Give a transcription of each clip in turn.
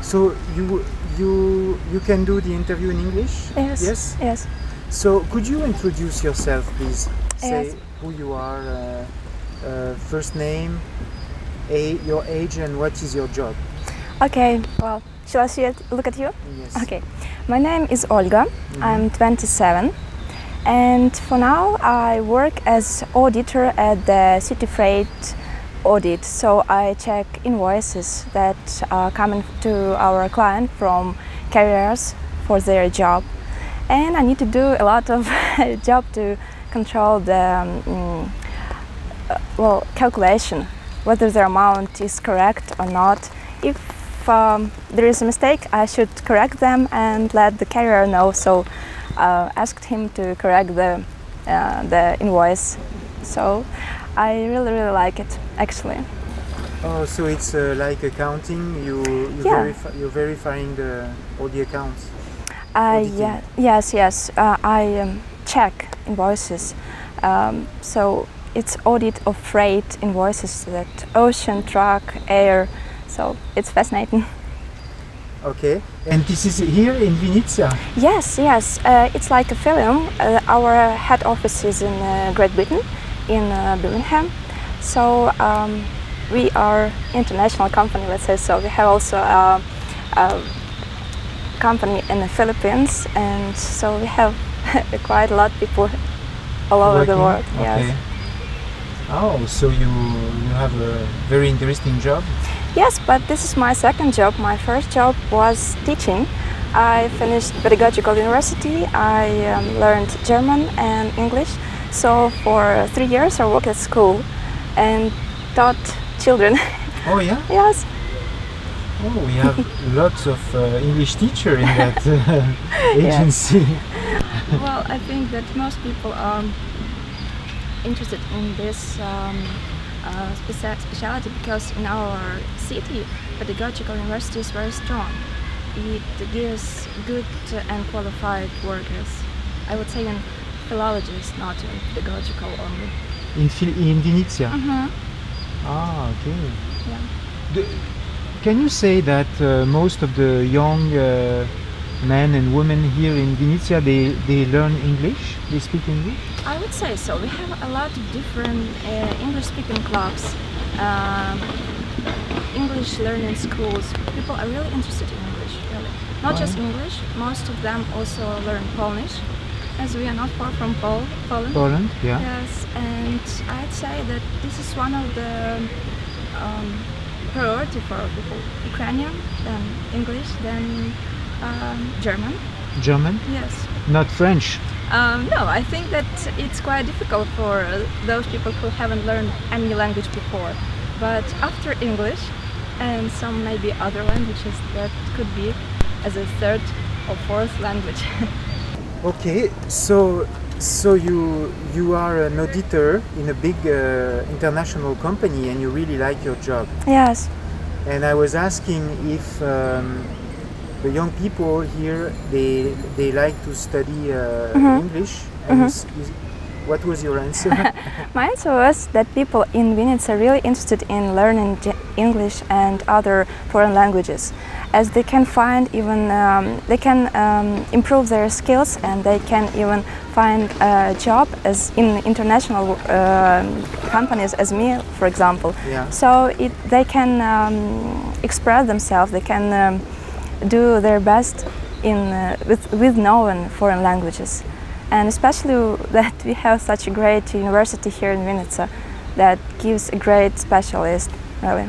So you can do the interview in English? Yes. Yes. Yes. So could you introduce yourself, please? Say Yes. who you are, first name, your age, and what is your job? Okay. Well, shall I see it? Look at you? Yes. Okay. My name is Olga. I'm 27, and for now I work as auditor at the city freight audit. So I check invoices that are coming to our client from carriers for their job, and I need to do a lot of job to control the calculation, whether the amount is correct or not. If there is a mistake, I should correct them and let the carrier know. So asked him to correct the invoice. So I really like it, actually. Oh, so it's like accounting. You're verifying all the accounts. Yeah, yes. I check invoices. So it's audit of freight invoices, that ocean, truck, air. So it's fascinating. Okay, and this is here in Vinnytsia? Yes. It's like a film. Our head office is in Great Britain, in Birmingham. So we are international company, let's say. So we have also a company in the Philippines, and so we have quite a lot of people all over the world. Okay. Yes. Oh, so you have a very interesting job? Yes, but this is my second job. My first job was teaching. I finished pedagogical university. I learned German and English. So for 3 years I worked at school and taught children. Oh yeah? Yes. Oh, we have lots of English teacher in that agency. Well, I think that most people are interested in this specialty because in our city, pedagogical university is very strong. It gives good and qualified workers. I would say in philologists, not in pedagogical only. In Vinnytsia? Ah, okay. Yeah. Can you say that most of the young men and women here in Vinnytsia, they learn English? They speak English? I would say so. We have a lot of different English-speaking clubs, English learning schools. People are really interested in English, really. Not just English, most of them also learn Polish, as we are not far from Poland. Poland, yeah. Yes, and I'd say that this is one of the priority for people. Ukrainian, then English, then German. German? Yes. Not French? No, I think that it's quite difficult for those people who haven't learned any language before. But after English and some maybe other languages, that could be as a third or fourth language. Okay, so you are an auditor in a big international company and you really like your job. Yes. And I was asking if the young people here, they like to study English. And what was your answer? My answer was that people in Vinnytsia are really interested in learning English and other foreign languages, as they can find even they can improve their skills, and they can even find a job as in international companies as me, for example. Yeah. So they can express themselves. They can do their best in with knowing foreign languages, and especially that we have such a great university here in Vinnytsia that gives a great specialist, really.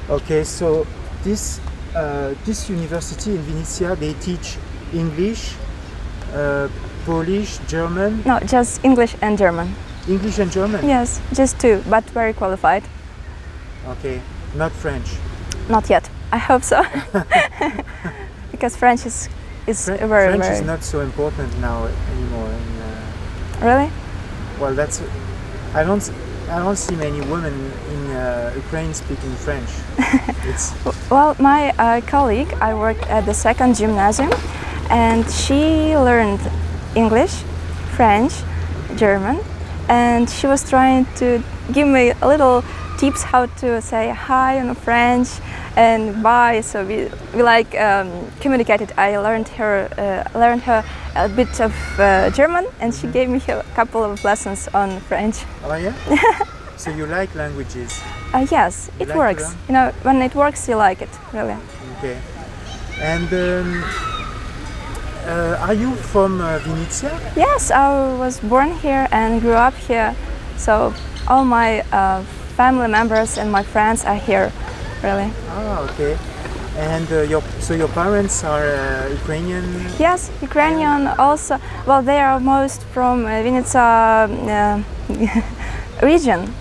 Okay, so this university in Vinnytsia, they teach English, Polish, German? No, just English and German. English and German? Yes, just two, but very qualified. Okay, not French? Not yet. I hope so. Because French is French is not so important now anymore. Really? Well, that's. I don't see many women in Ukraine speaking French. Well, my colleague, I worked at the second gymnasium, and she learned English, French, German, and she was trying to give me a little tips how to say hi in French and bye. So we like communicated. I learned her a bit of German, and she gave me a couple of lessons on French. Oh yeah. So you like languages? Yes, it works. You know, when it works, you like it, really. Okay. And are you from Vinnytsia? Yes, I was born here and grew up here. So all my family members and my friends are here, really. Ah, okay. And your parents are Ukrainian? Yes, Ukrainian also. Well, they are most from Vinnytsia region.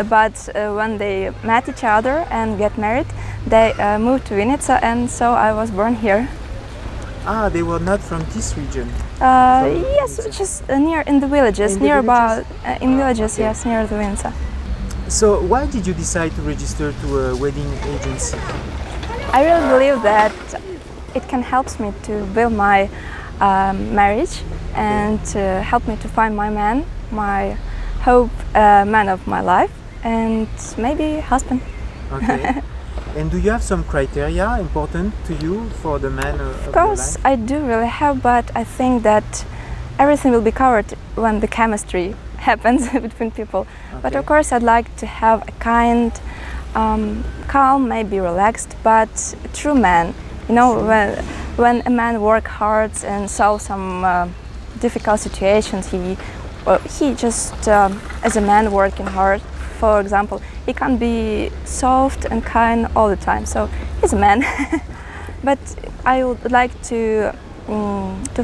But when they met each other and get married, they moved to Vinnytsia, and so I was born here. Ah, they were not from this region? Yes, just near in the villages, in nearby, villages? in villages, Okay. yes, near the Vinnytsia. So why did you decide to register to a wedding agency? I really believe that it can help me to build my marriage and help me to find my man, my hope man of my life, and maybe husband. Okay. And do you have some criteria important to you for the man of Of course, your life? I do really have, but I think that everything will be covered when the chemistry happens between people. But of Okay. course, I'd like to have a kind, calm, maybe relaxed, but true man. You know, when a man works hard and solves some difficult situations, he just, as a man working hard, for example, he can be soft and kind all the time. So he's a man. But I would like to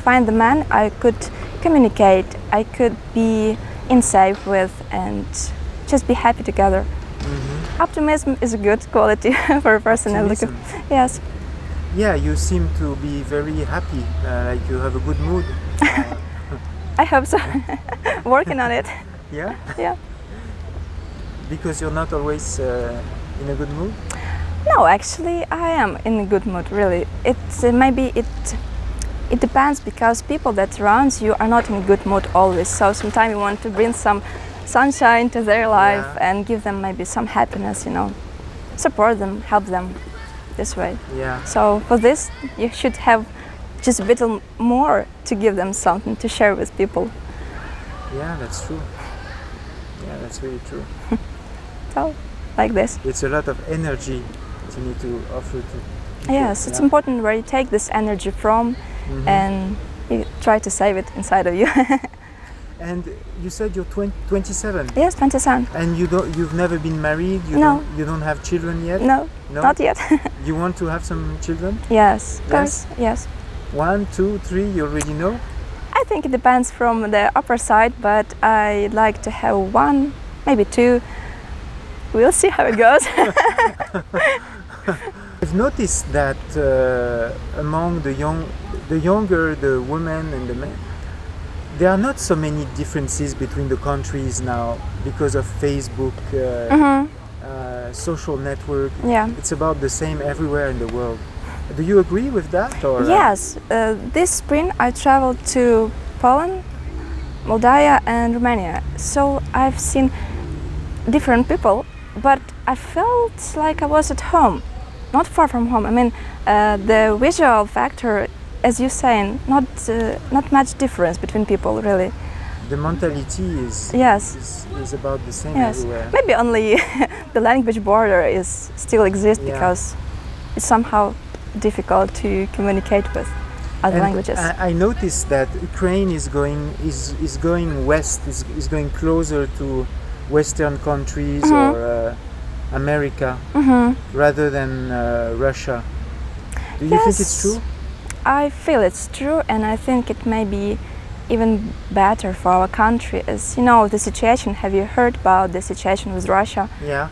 find the man I could communicate, I could be in safe with, and just be happy together. Optimism is a good quality for a person. Optimism. Yes. Yeah, you seem to be very happy, like you have a good mood. I hope so. Working on it. Yeah? Yeah. Because you're not always in a good mood? No, actually, I am in a good mood. Really, maybe it depends, because people that surround you are not in a good mood always. So sometimes you want to bring some sunshine to their life and give them maybe some happiness. You know, support them, help them this way. Yeah. So for this, you should have just a bit more to give them something to share with people. Yeah, that's true. Yeah, that's really true. So, like this. It's a lot of energy that you need to offer to people. Yes, it's important where you take this energy from and you try to save it inside of you. And you said you're 27. Yes, 27. And you've never been married? No. You don't have children yet? No, not yet. You want to have some children? Yes, of course, yes. 1, 2, 3, you already know? I think it depends from the upper side, but I'd like to have 1, maybe 2. We'll see how it goes. I've noticed that among the younger the women and the men, there are not so many differences between the countries now because of Facebook, social network. Yeah. It's about the same everywhere in the world. Do you agree with that? Or, Yes, this spring I traveled to Poland, Moldova and Romania. So I've seen different people, but I felt like I was at home, not far from home. I mean, the visual factor, as you're saying, not much difference between people, really. The mentality is about the same everywhere. Maybe only the language border still exists because it's somehow difficult to communicate with other languages. I noticed that Ukraine is going west, is going closer to Western countries or America rather than Russia. Do you think it's true? I feel it's true, and I think it may be even better for our country. As you know, the situation, have you heard about the situation with Russia? Yeah.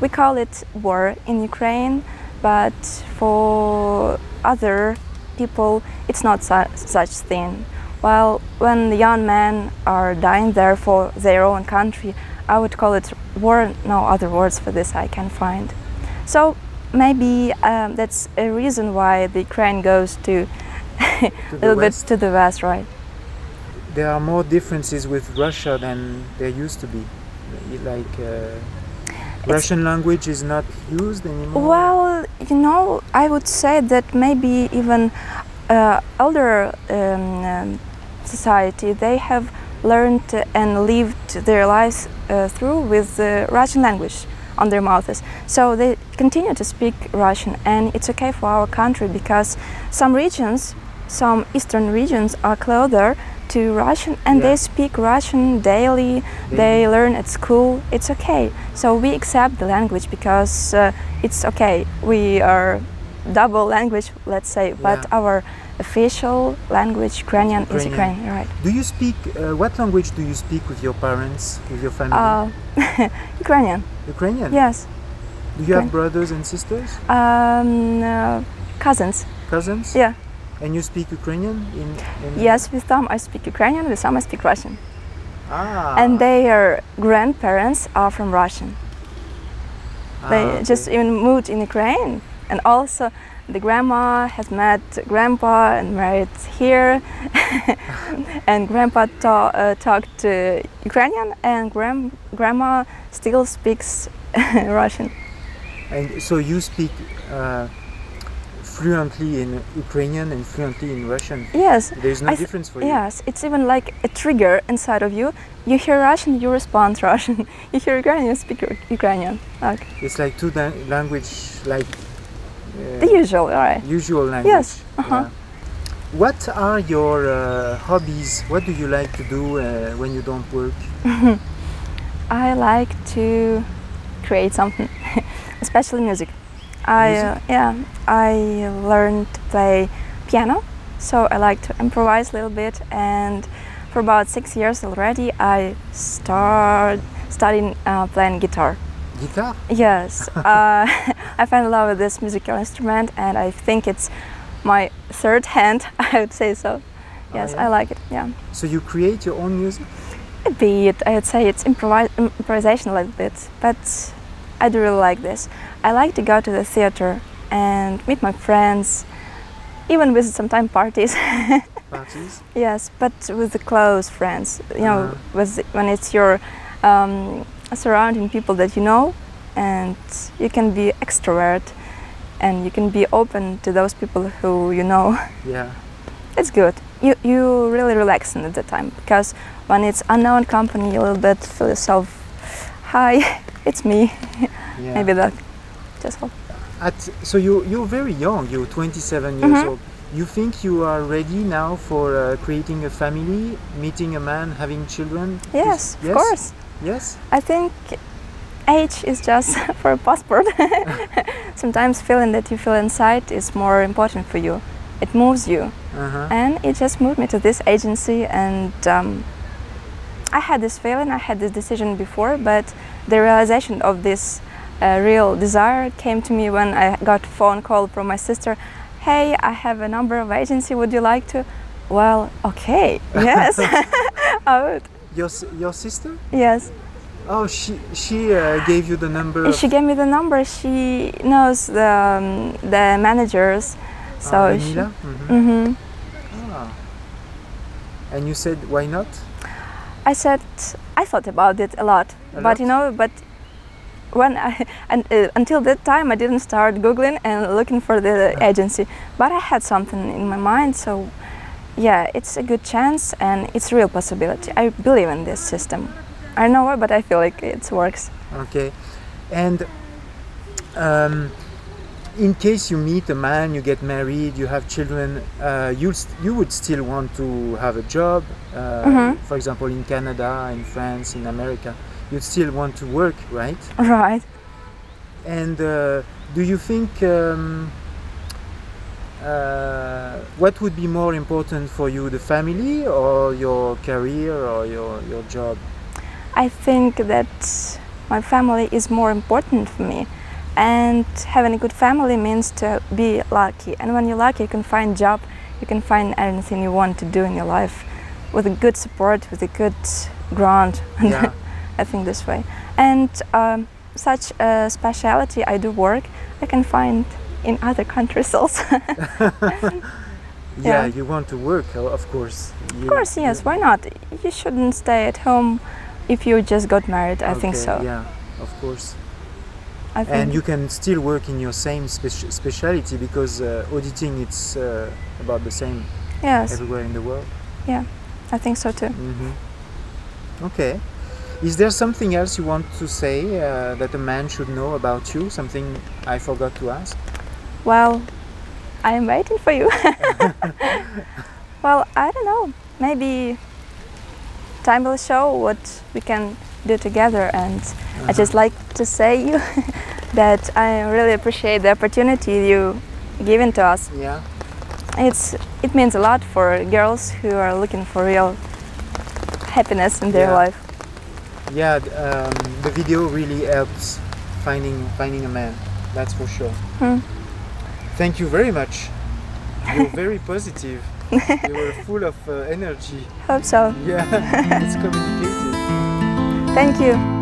We call it war in Ukraine, but for other people it's not such thing. Well, when the young men are dying there for their own country, I would call it war. No other words for this I can find. So maybe that's a reason why the Ukraine goes to a little bit to the west, right? There are more differences with Russia than there used to be. Like Russian language is not used anymore? Well, you know, I would say that maybe even older society, they have learned and lived their lives through with the Russian language on their mouths. So they continue to speak Russian, and it's okay for our country because some regions, some eastern regions are closer to Russian and they speak Russian daily, they learn at school, it's okay. So we accept the language because it's okay. We are double language, let's say, but our official language, Ukrainian, is Ukrainian, right. Do you speak, what language do you speak with your parents, with your family? Ukrainian. Ukrainian? Yes. Do you have brothers and sisters? Cousins. Cousins? Yeah. And you speak Ukrainian? Yes, with some I speak Ukrainian, with some I speak Russian. Ah. And their grandparents are from Russian. They just even moved in Ukraine, and also the grandma has met grandpa and married here, and grandpa talked Ukrainian, and grandma still speaks Russian. And so you speak fluently in Ukrainian and fluently in Russian? Yes. There's no difference for you? Yes, it's even like a trigger inside of you. You hear Russian, you respond Russian. You hear Ukrainian, you speak Ukrainian. Okay. It's like two language, like the usual, right? Usual language. Yes. Yeah. What are your hobbies? What do you like to do when you don't work? I like to create something, especially music. I learned to play piano, so I like to improvise a little bit, and for about 6 years already I studying playing guitar. Guitar? Yes. I fell in love with this musical instrument, and I think it's my third hand, I would say so. Yes, I like it, yeah. So you create your own music? A bit, I would say it's improvisation a little bit, but I do really like this. I like to go to the theater and meet my friends, even visit sometimes parties. Parties? Yes, but with the close friends, you know, when it's your surrounding people that you know, and you can be extrovert and you can be open to those people who you know. Yeah. It's good. You really relax at the time, because when it's unknown company, you a little bit feel yourself, hi, it's me. Yeah. Maybe that just help. So you're very young, you're 27 years old. You think you are ready now for creating a family, meeting a man, having children? Yes, of course. Yes? I think age is just for a passport. Sometimes feeling that you feel inside is more important for you. It moves you. And it just moved me to this agency, and I had this feeling, I had this decision before, but the realization of this real desire came to me when I got a phone call from my sister. Hey, I have a number of agency, would you like to? Well, okay, yes, I would. Your sister? Yes. Oh, she gave you the number? She gave me the number, she knows the managers. So And you said, why not? I said, I thought about it a lot, but you know, but when until that time I didn't start Googling and looking for the agency, but I had something in my mind, so yeah, it's a good chance and it's a real possibility. I believe in this system. I don't know why, but I feel like it works. Okay, and in case you meet a man, you get married, you have children, you would still want to have a job, for example, in Canada, in France, in America. You'd still want to work, right? Right. And do you think, what would be more important for you, the family or your career or your job? I think that my family is more important for me. And having a good family means to be lucky. And when you're lucky, you can find a job, you can find anything you want to do in your life with a good support, with a good ground. Yeah. I think this way. And such a specialty I do work, I can find in other countries also. Yeah, you want to work, of course. Of course, yes, why not? You shouldn't stay at home if you just got married, I think so. Yeah, of course. I think. And you can still work in your same speciality, because auditing, it's about the same Yes. everywhere in the world. Yeah, I think so too. Okay. Is there something else you want to say that a man should know about you? Something I forgot to ask? Well, I'm waiting for you. Well, I don't know. Maybe time will show what we can do together, and I just like to say you that I really appreciate the opportunity you given to us. Yeah. It means a lot for girls who are looking for real happiness in their life. Yeah, the video really helps finding a man. That's for sure. Thank you very much. You're very positive. You were full of energy. Hope so. Yeah, it's communicated. Thank you.